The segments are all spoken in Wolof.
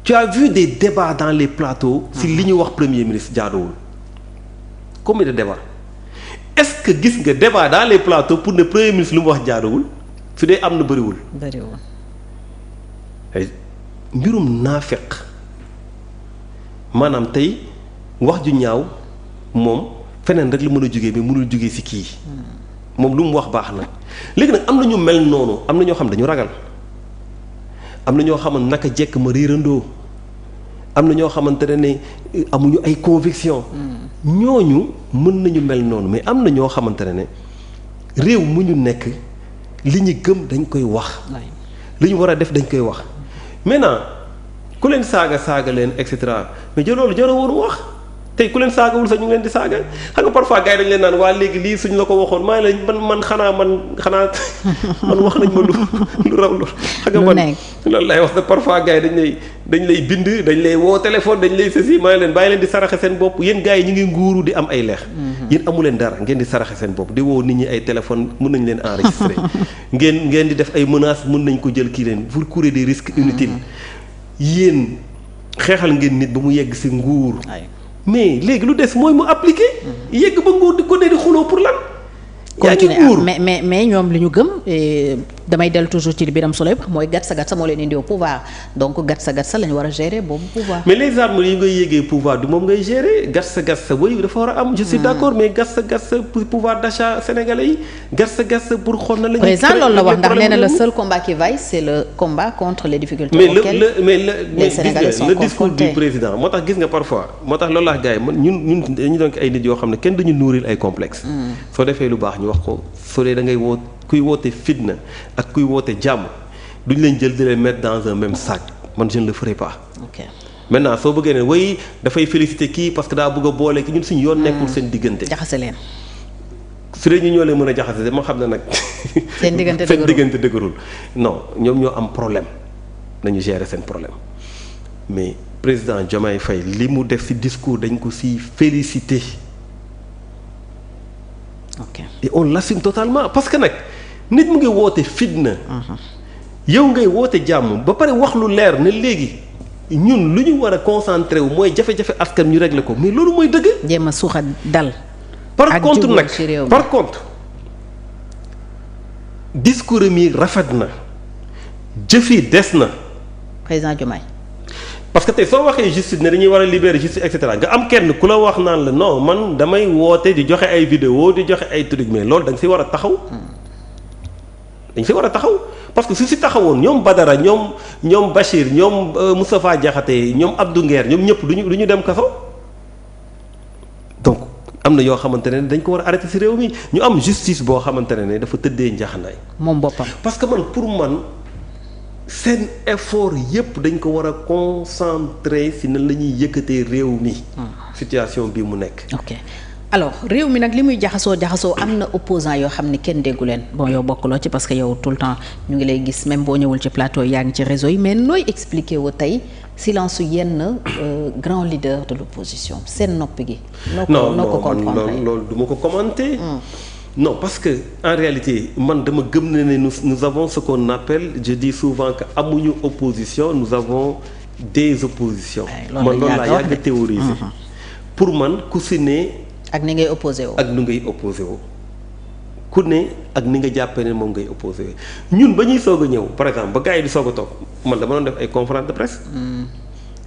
tu as vu des débats dans les plateaux. si li ñu wax premier ministre jaaduwul. combien de débats est-ce que gis nga débat dans les plateaux pour ne premier ministre lu mu wax jaaduwul su dee am na bëriwul. ay mbirum naafeq maanaam tey wax ju ñaaw moom feneen rek la mën a jógee mais mënul jógee ci kii moom lu mu wax baax na léegi nag am na ñu mel noonu am na ñoo xam dañu ragal am na ñoo xamante naka jekk ma riirandoo am na ñoo xamante ne amuñu ay conviction ñooñu mën nañu mel noonu mais am na ñoo xamante ne réew mu ñu nekk li ñu gëm dañ koy wax li ñu war a def dañ koy wax maintenant ku leen saaga leen et cetera mais loolu jarul woon wax tey ku leen saagawul sax ñu ngi leen di saaga xam nga parfois gars yi dañu leen naan waa léegi lii suñ la ko waxoon maa ngi leen man xanaa man wax nañ ma lu raw lu xam nga man loolu lay wax ne parfois gars yi dañ lay bind dañ lay woo téléphone dañ lay sësi maa ngi leen bàyyi leen di saraxe seen bopp yéen gars yi ñu ngi nguuru di am ay leex yéen amu leen dara ngeen di saraxe seen bopp di woo nit ñi ay téléphone mën nañ leen enregistrer ngeen di def ay menaces mën nañ ko jël kii leen vous courez des risques inutiles yéen xeexal ngeen nit ba mu yegg ci nguur mais léegi lu des mooy mu appliqué. yegg ba nguur di ko ne di xuloo pour lan. yaa ngi nguur mais ñoom li ñu gëm damay dellu toujours ci li Birame Souleye wax mooy gatsa moo leen indi au pouvoir donc gatsa la ñu war a gérer boobu pouvoir. mais les armes yi ngay yéegee pouvoir du moom ngay gérer gatsa oui dafa war a am. je suis d'accord mais gatsa pour pouvoir d'achat sénégalais yi gatsa pour xool na la ñuy. président loolu la wax ndax nee na le seul combat qui vaille c'est le combat contre les difficultés auxquelles les Sénégalais sont confrontés. le discours du président moo tax gis nga parfois moo tax loolu la gars yi man ñun dañu doon ay nit yoo xam ne kenn dañu nourrir ay complexe. soo defee lu baax ñu wax ko soo dee da ngay woo kuy woote fitna ak kuy woote jàmm duñ leen jël di leen mettre dans un même sac man je ne le ferai pas. ok maintenant soo bëggee ne way dafay féliciter kii parce que daa bëgg a boole ki ñun suñu yoon nekkul seen diggante. jaxase leen. su dee ñu ñoo leen mën a jaxase dama xam ne nag. seen diggante dëgërul non ñoom ñoo am problème nañu gérer seen problème mais président Diomaye Faye li mu def ci discours dañ ko ci féliciter. ok et on l'assume totalement parce que nag nit mu ngi woote fitna. yow ngay woote jàmm ba pare wax lu leer ne léegi ñun lu ñu war a concentré wu mooy jafe-jafe askan ñu régler ko mais loolu mooy dëgg. jéem a suuxa dal. par contre nag par contre discours mi rafet na jëf yi des na. président Diomaye. parce que tey soo waxee justice ne dañuy war a libérer justice et cetera nga am kenn ku la wax naan la non man damay woote di joxe ay vidéo di joxe ay trucs mais loolu da nga si war a taxaw. dañ si war a taxaw parce que su si taxawoon ñoom Badara ñoom Bachir ñoom Moustapha Diakhaté ñoom Abdou Nguer ñoom ñëpp du ñu dem kaso. donc am na yoo xamante ne dañ ko war a arrêter si réew mi ñu am justice boo xamante ne dafa tëddee njaaxanaay. moom boppam parce que man pour man. seen effort yépp dañ ko war a concentrer si nan la ñuy yëkkatee réew mi. situation bii mu nekk. ok alors réew mi nag li muy jaxasoo am na opposant yoo xam ne kenn déggu leen bon yow bokkuloo ci parce que yow tout le temps ñu ngi lay gis même boo ñëwul ci plateau yaa ngi ci réseau yi mais nooy expliquer wu tey silence su yenn grand leader de l'opposition seen noppi gi. noo ko comprendre loolu du ma ko commenter. Non, parce que en réalité man dama gëm ne nous avons ce qu'on appelle je dis souvent que amuñu opposition nous avons des oppositions. man loolu laa yàgg théoriser. pour man ku si ne. ak ni ngay opposé woo. ak nu ngay opposé woo ku ne ak ni nga jàppee ne moom ngay opposé woo ñun ba ñuy soog a ñëw par exemple ba gars yi di soog a toog man dama doon def ay conférence de presse.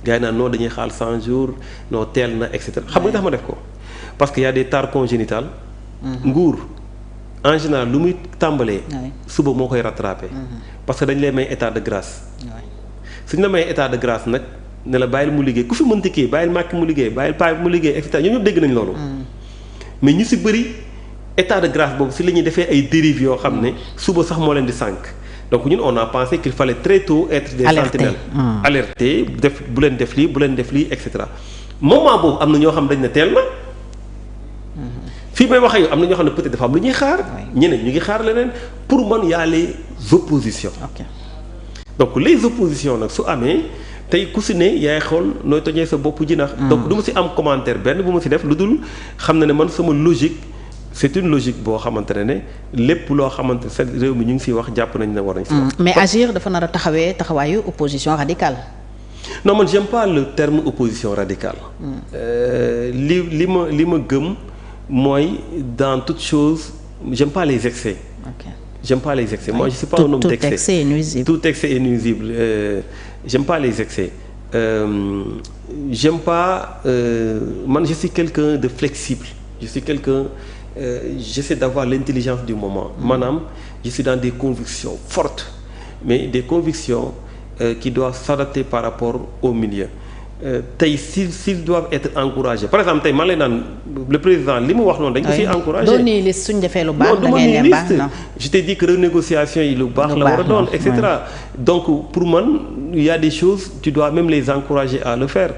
gars yi naan non dañuy xaal 100 jours non teel na et cetera xam nga tax ma def ko parce que y a des tares congénitales. nguur. en général lu muy tàmbalee. suba moo koy rattrapé. parce que dañ lay may état de grâce. suñ la may état de grâce nag ne la bàyyil mu liggéey ku fi mënti kii bàyyil màkk mu liggéey bàyyil paa mu liggéey et cetera ñoom ñëpp dégg nañ loolu. mais ñu si bëri état de grâce boobu si la ñuy defee ay dérives yoo xam ne suba sax moo leen di sànq donc ñun on a pensé qu'il fallait très tôt être des sentinelles. alerter def bu leen def lii et cetera moment boobu am na ñoo xam dañ ne teel na. fii may wax ak yow am na ñoo xam ne peut-être dafa am lu ñuy xaar. ñeneen ñu ngi xaar leneen pour man y a les oppositions. donc les oppositions nag su amee tey ku si ne yaay xool nooy tojee sa bopp jinax. donc du ma si am commentaire benn bu ma si def lu dul xam na ne man sama logique c'est une logique boo xamante ne lépp loo xamante ne réew mi ñu ngi siy wax jàpp nañ ne war nañ si wax. mais agir dafa nar a taxawaayu opposition radicale. non man j'aime pas le terme opposition radicale. li ma gëm mooy dans toute chose j'aime pas les excès. J'aime pas les excès. Moi je suis pas un homme d'excès. Tout excès est nuisible. Tout excès est nuisible. J'aime pas les excès. J'aime pas man je suis quelqu'un de flexible. Je suis quelqu'un j'essaie d'avoir l'intelligence du moment. Maanaam je suis dans des convictions fortes, mais des convictions qui doivent s'adapter par rapport au milieu. Tey s'ils doivent être encouragés par exemple tey man lay naan le président li mu wax noonu dañ ko siy encouragé. doon nii liste suñ defee lu baax da ngay ne baax na. je t'ai dit que renégociation yi lu baax la war a doon et cetera. Donc pour man il y a des choses tu dois même les encourager à le faire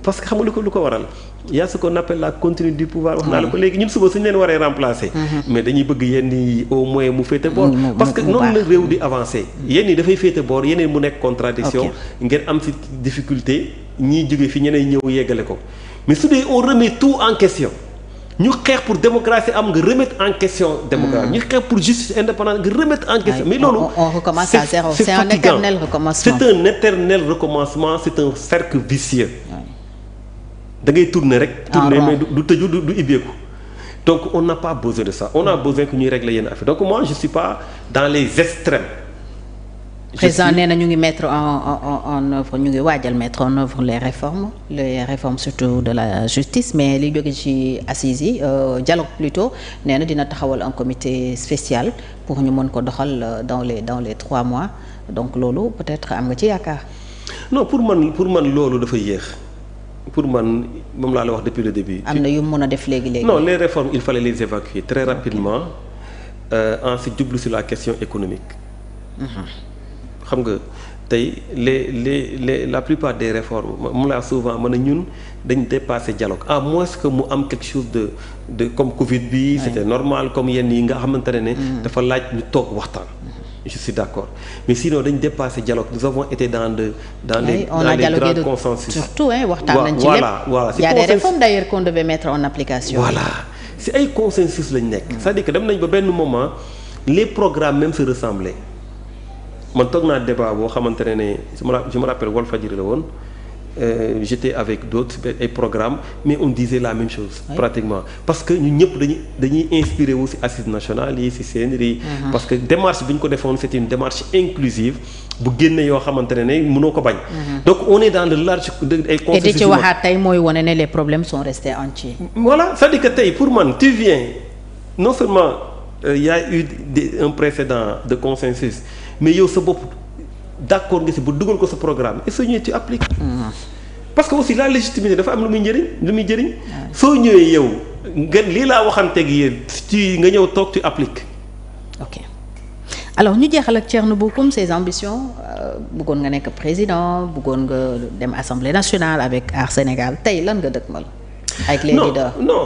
parce que xam nga lu ko waral il y a ce qu'on appelle la continuité du pouvoir wax naa la ko léegi ñun suba suñu leen waree remplacer. mais dañuy bëgg yenn yi au moins mu féete boor. parce que noonu la réew di avancer. yenn yi dafay féete boor yeneen mu nekk contradiction ngeen am ci difficulté ñiy jóge fi ñeneen ñëw yeggale ko mais su dee on remet tout en question ñu xeex pour démocratie am nga remettre en question démocratie ñu xeex pour justice indépendante nga remettre en question. mais loolu on recommence à zéro. C'est un éternel recommencement. C'est un éternel recommencement, c'est un cercle vicieux. da ngay tourner rek. tourner mais du tëju du ibbeeku. donc on n'a pas besoin de ça on a besoin que ñuy régler yenn affaire donc moi je suis pas dans les extrêmes. président nee na ñu ngi mettre en œuvre ñu ngi waajal mettre en œuvre les réformes surtout de la justice mais li jóge ci assises yi dialogue plutôt nee na dina taxawal un comité spécial pour ñu mën ko doxal dans les 3 mois donc loolu peut-être am nga ci yaakaar. non pour man loolu dafa yéex pour man moom laa la wax depuis le début. am na yu mën a def léegi. non les réformes il fallait les évacuer très rapidement ensuite jublu sur la question économique. xam nga tey la plupart des réformes moom laa souvent mën a ñun dañ dépasser dialogue à moins que mu am quelque chose de comme Covid bi c'était normal comme yenn yi nga xamante ne dafa laaj ñu toog waxtaan. je suis d'accord mais sinon dañ dépasser dialogue nous avons été dans les grands consensus. surtout waxtaan nañ ci lépp. voilà il y a des réformes d'ailleurs qu'on devait mettre en application. voilà si ay consensus lañ nekk. c'est-à-dire que dem nañ ba benn moment les programmes même se ressemblaient. man toog naa débat boo xamante ne je me rappelle Walfadjri la woon j'étais avec d'autres ay programmes mais on disait la même chose. pratiquement parce que ñun ñëpp dañuy inspiré wu ci assises nationales yi ci CNRI. parce que démarche bi ñu ko defoon c'est une démarche inclusive bu génne yoo xamante ne mënoo ko bañ. donc on est dans le large ay consensus. et di ci waxaat tey mooy wane ne les problèmes sont restés entiers. voilà c'est-à-dire que tey pour man tu viens non seulement y a eu un précédent de consensus. mais yow sa bopp d'accord nga ci ba dugal ko sa programme et soo ñëwee tu appliques. parce que aussi la légitimité dafa am lu muy jëriñ. soo ñëwee yow nga lii laa waxanteeg yéen ci nga ñëw toog tu appliques. ok alors ñu jeexal ak Thierno Bocoum ses ambitions bëggoon nga nekk président bëggoon nga dem assemblée nationale avec Aar Sénégal tey lan nga dëkkmal. avec les leaders non.